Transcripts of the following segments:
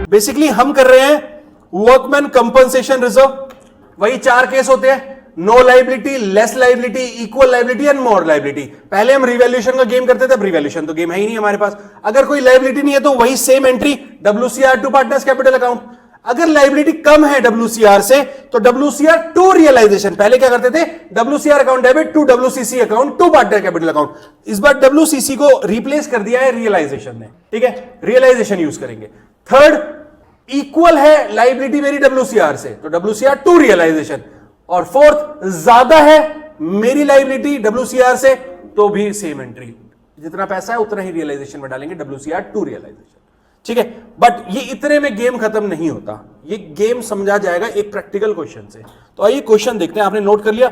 Basically हम कर रहे हैं वर्कमैन कंपनसेशन रिजर्व। वही 4 केस होते हैं, no liability, less liability, equal liability and more liability. पहले हम रिवैल्यूएशन का गेम करते थे, अब रिवैल्यूएशन तो गेम है ही नहीं हमारे पास। अगर कोई लाइबिलिटी नहीं है तो वही same entry WCR to partners capital account. अगर लाइबिलिटी कम है WCR से तो WCR टू रियलाइजेशन। पहले क्या करते थे, WCR account debit to WCC account to partner capital account. इस बार WCC को रिप्लेस कर दिया है रियलाइजेशन ने, ठीक है, रियलाइजेशन यूज करेंगे। थर्ड, इक्वल है लाइबिलिटी मेरी WCR से तो WCR टू रियलाइजेशन। और फोर्थ, ज्यादा है मेरी लाइबिलिटी WCR से तो भी सेम एंट्री, जितना पैसा है उतना ही रियलाइजेशन में डालेंगे, WCR टू रियलाइजेशन, ठीक है। बट ये इतने में गेम खत्म नहीं होता, ये गेम समझा जाएगा एक प्रैक्टिकल क्वेश्चन से। तो आइए क्वेश्चन देखते हैं। आपने नोट कर लिया,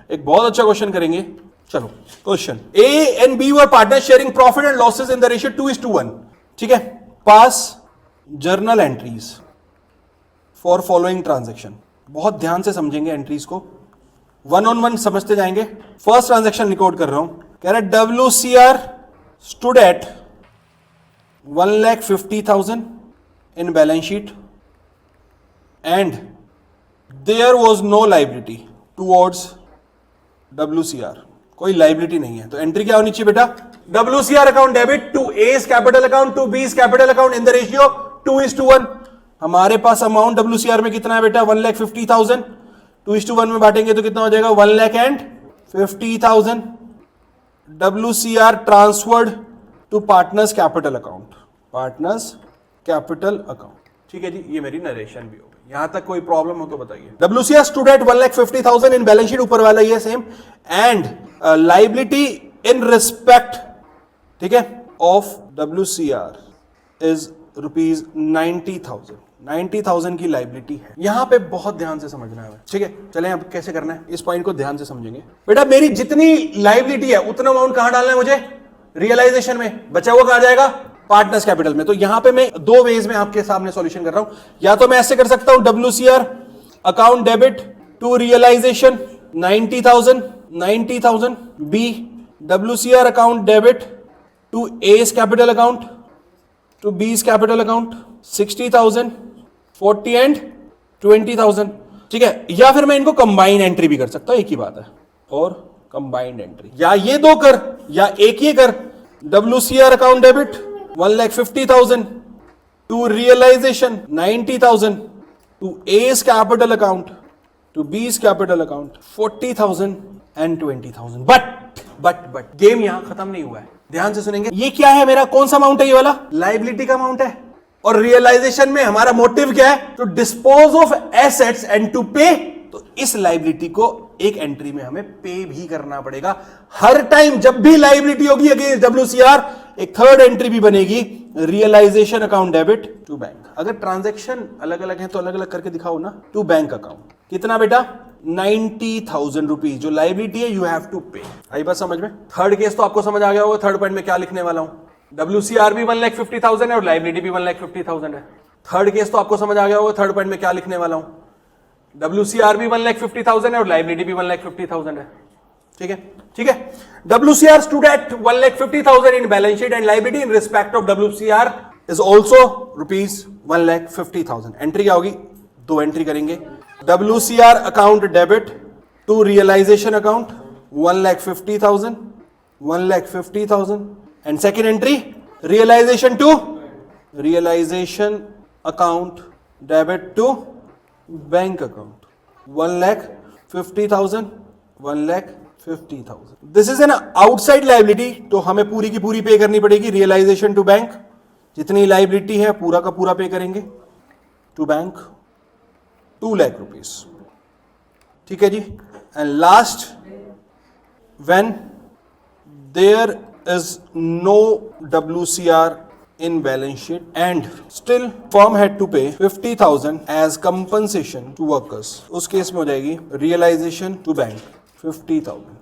एक बहुत अच्छा क्वेश्चन करेंगे। चलो question, A and B were partners sharing profit and losses in the ratio 2:1, ठीक है। पास journal entries for following transaction. बहुत ध्यान से समझेंगे एंट्रीज को, 1 on 1 समझते जाएंगे। फर्स्ट ट्रांजैक्शन रिकॉर्ड कर रहा हूं, कह रहा है WCR stood at 1,50,000 in balance sheet and there was no liability towards WCR। कोई लाइबिलिटी नहीं है तो एंट्री क्या होनी चाहिए बेटा, WCR account debit to A's capital account to B's capital account in the ratio 2:1। हमारे पास अमाउंट WCR में कितना है बेटा, 1,50,000। 2:1 में बांटेंगे तो कितना हो जाएगा, 1,50,000। WCR transferred to partners capital account, partners capital account, ठीक है जी। ये मेरी नरेशन भी हो गई, यहां तक कोई प्रॉब्लम हो तो बताइए। WCR stood at 1,50,000 in balance sheet, ऊपर वाला ये same, and liability in respect, ठीक है, ऑफ WCR इज ₹90,000। 90,000 की लाइबिलिटी है। यहां पे बहुत ध्यान से समझना है, ठीक है। चलें अब कैसे करना है, इस पॉइंट को ध्यान से समझेंगे। बेटा मेरी जितनी लाइबिलिटी है उतना अमाउंट कहां डालना है मुझे, रियलाइजेशन में। बचा हुआ कहां जाएगा, पार्टनर्स कैपिटल में। तो यहां पे मैं 2 वेज में आपके सामने सॉल्यूशन कर रहा हूं। या तो मैं ऐसे कर सकता हूं, WCR account debit to realisation 90,000। B, WCR account debit to A's capital account to B's capital account 60,000, 40 and 20,000, ठीक है। या फिर मैं इनको कंबाइंड एंट्री भी कर सकता हूं, एक ही बात है। और कंबाइंड एंट्री, या ये 2 कर या एक ये कर। WCR account debit 1,50,000 to realisation 90,000 to A's capital account to B's capital account 40,000 and 20,000। But game यहां खत्म नहीं हुआ है, ध्यान से सुनेंगे। ये क्या है मेरा, कौन सा अमाउंट है, ये वाला लाइबिलिटी का अमाउंट है। और रियलाइजेशन में हमारा मोटिव क्या है, to dispose of assets and to pay. तो इस लाइबिलिटी को एक एंट्री में हमें पे भी करना पड़ेगा। हर टाइम जब भी लाइबिलिटी होगी अगेंस्ट WCR, एक थर्ड एंट्री भी बनेगी, realisation account debit to bank. अगर ट्रांजैक्शन अलग अलग है तो अलग अलग करके दिखाओ ना। टू बैंक अकाउंट कितना बेटा, 90,000 रुपीज जो लाइबिलिटी है, यू हैव टू पे। आई बात समझ में। थर्ड केस तो आपको समझ आ गया होगा। थर्ड पॉइंट में क्या लिखने वाला हूं, WCR भी 1,50,000 है और लाइबिलिटी भी 1,50,000 है। थर्ड केस तो आपको समझ आ गया होगा। थर्ड पॉइंट में क्या लिखने वाला हूं, WCR भी 1,50,000 है और लाइबिलिटी भी 1,50,000 है, ठीक है, ठीक है। WCR stood at 1,50,000 in balance sheet and liability in respect of WCR is also ₹1,50,000। Entry क्या होगी, 2 एंट्री करेंगे। WCR account debit to realisation account 1,50,000 and second entry realisation to realisation account debit to bank account 1,50,000। This is an outside liability, तो हमें पूरी की पूरी pay करनी पड़ेगी। रियलाइजेशन टू बैंक, जितनी लाइबिलिटी है पूरा का पूरा पे करेंगे टू बैंक, 2 लाख रुपीस, ठीक है जी। And last, when there is no WCR in balance sheet and still firm had to pay 50,000 as compensation to workers, उस केस में हो जाएगी realization to bank 50,000।